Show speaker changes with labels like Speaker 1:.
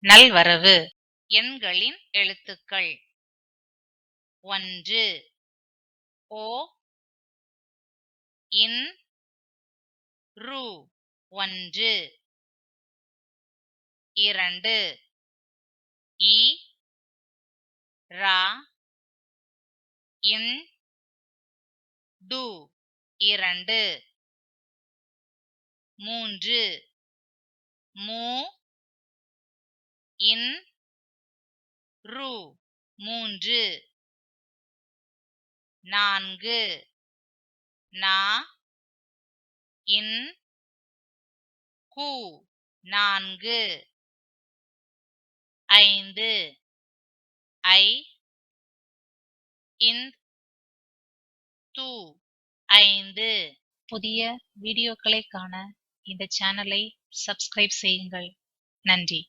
Speaker 1: நல்வரவு. எண்களின் எழுத்துக்கள். 1 ஓ இன் ரு 1 2 இ ரா இன் டு 2 3 மூ இன் ரு 3 4 நா இன் கு 4 5 ஐ இன் து 5. புதிய வீடியோக்களை காண இந்த சேனலை சப்ஸ்கிரைப் செய்யுங்கள். நன்றி.